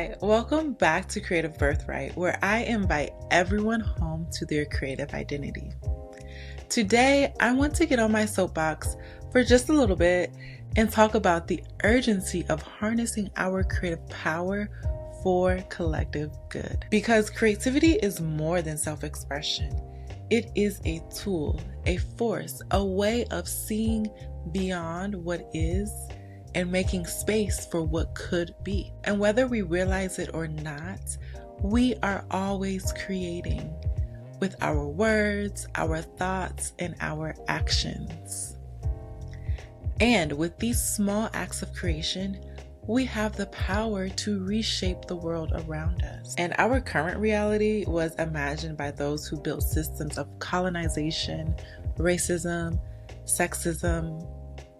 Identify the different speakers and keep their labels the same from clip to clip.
Speaker 1: Hi, welcome back to Creative Birthright, where I invite everyone home to their creative identity. Today, I want to get on my soapbox for just a little bit and talk about the urgency of harnessing our creative power for collective good. Because creativity is more than self-expression. It is a tool, a force, a way of seeing beyond what is and making space for what could be. And whether we realize it or not, we are always creating with our words, our thoughts, and our actions. And with these small acts of creation, we have the power to reshape the world around us. And our current reality was imagined by those who built systems of colonization, racism, sexism.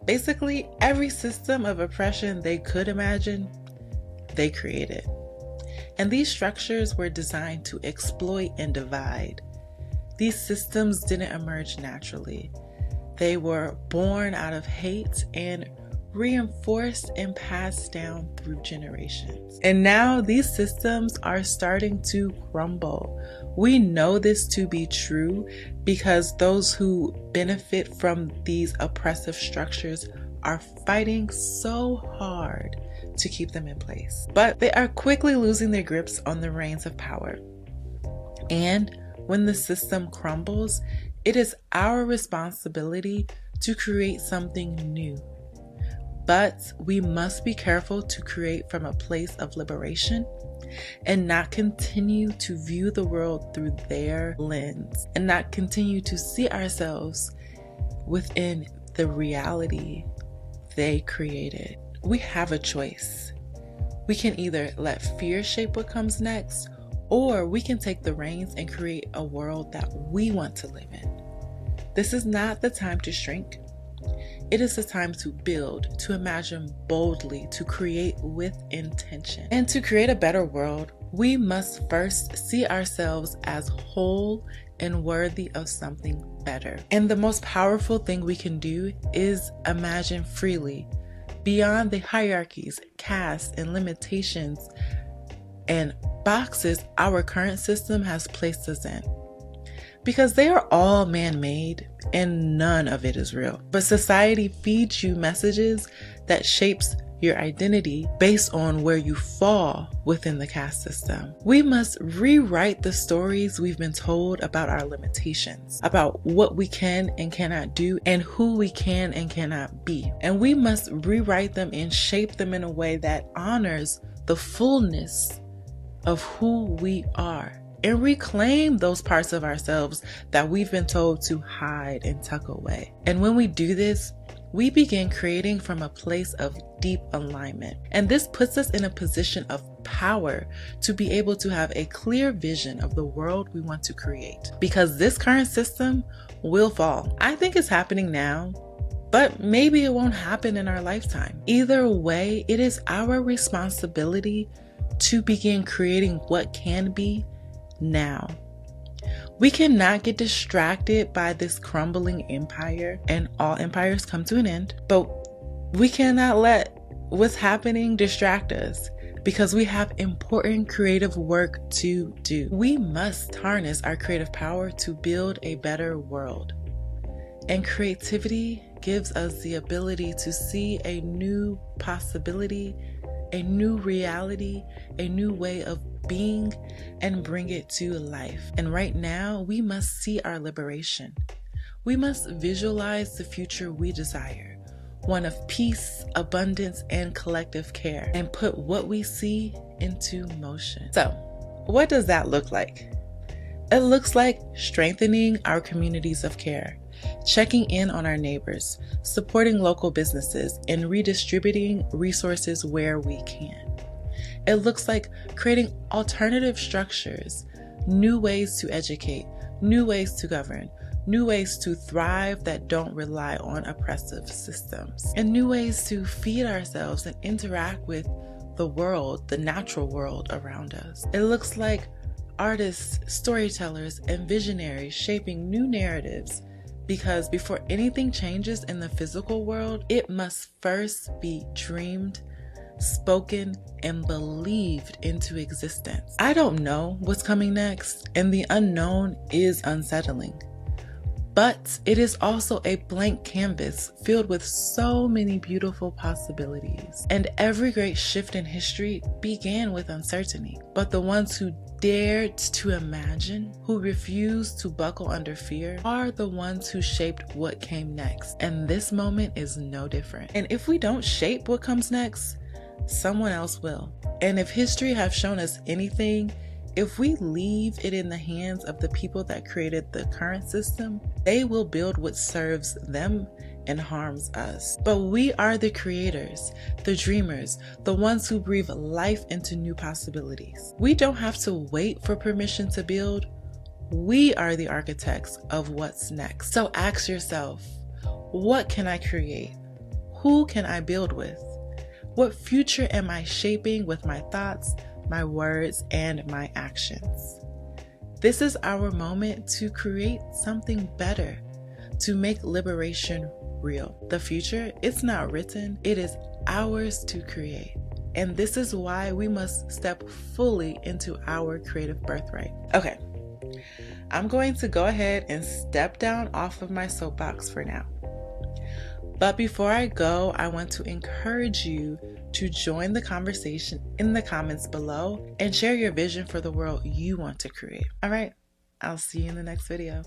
Speaker 1: Basically, every system of oppression they could imagine, they created. And these structures were designed to exploit and divide. These systems didn't emerge naturally. They were born out of hate and reinforced and passed down through generations. And now these systems are starting to crumble. We know this to be true because those who benefit from these oppressive structures are fighting so hard to keep them in place. But they are quickly losing their grips on the reins of power. And when the system crumbles, it is our responsibility to create something new. But we must be careful to create from a place of liberation and not continue to view the world through their lens and not continue to see ourselves within the reality they created. We have a choice. We can either let fear shape what comes next, or we can take the reins and create a world that we want to live in. This is not the time to shrink. It is the time to build, to imagine boldly, to create with intention. And to create a better world, we must first see ourselves as whole and worthy of something better. And the most powerful thing we can do is imagine freely, beyond the hierarchies, castes, and limitations and boxes our current system has placed us in. Because they are all man-made and none of it is real. But society feeds you messages that shapes your identity based on where you fall within the caste system. We must rewrite the stories we've been told about our limitations, about what we can and cannot do, and who we can and cannot be. And we must rewrite them and shape them in a way that honors the fullness of who we are. And reclaim those parts of ourselves that we've been told to hide and tuck away. And when we do this, we begin creating from a place of deep alignment. And this puts us in a position of power to be able to have a clear vision of the world we want to create. Because this current system will fall. I think it's happening now, but maybe it won't happen in our lifetime. Either way, it is our responsibility to begin creating what can be now. We cannot get distracted by this crumbling empire, and all empires come to an end, but we cannot let what's happening distract us because we have important creative work to do. We must harness our creative power to build a better world. And creativity gives us the ability to see a new possibility, a new reality, a new way of being, and bring it to life. And right now, we must see our liberation. We must visualize the future we desire, one of peace, abundance, and collective care, and put what we see into motion. So, what does that look like? It looks like strengthening our communities of care, checking in on our neighbors, supporting local businesses, and redistributing resources where we can. It looks like creating alternative structures, new ways to educate, new ways to govern, new ways to thrive that don't rely on oppressive systems, and new ways to feed ourselves and interact with the world, the natural world around us. It looks like artists, storytellers, and visionaries shaping new narratives, because before anything changes in the physical world, it must first be dreamed, spoken, and believed into existence. I don't know what's coming next, and the unknown is unsettling. But it is also a blank canvas filled with so many beautiful possibilities. And every great shift in history began with uncertainty. But the ones who dared to imagine, who refused to buckle under fear, are the ones who shaped what came next. And this moment is no different. And if we don't shape what comes next, someone else will. And if history have shown us anything, if we leave it in the hands of the people that created the current system, they will build what serves them and harms us. But we are the creators, the dreamers, the ones who breathe life into new possibilities. We don't have to wait for permission to build. We are the architects of what's next. So ask yourself, what can I create? Who can I build with? What future am I shaping with my thoughts, my words, and my actions? This is our moment to create something better, to make liberation real. The future, it's not written, it is ours to create. And this is why we must step fully into our creative birthright. Okay, I'm going to go ahead and step down off of my soapbox for now. But before I go, I want to encourage you to join the conversation in the comments below and share your vision for the world you want to create. All right, I'll see you in the next video.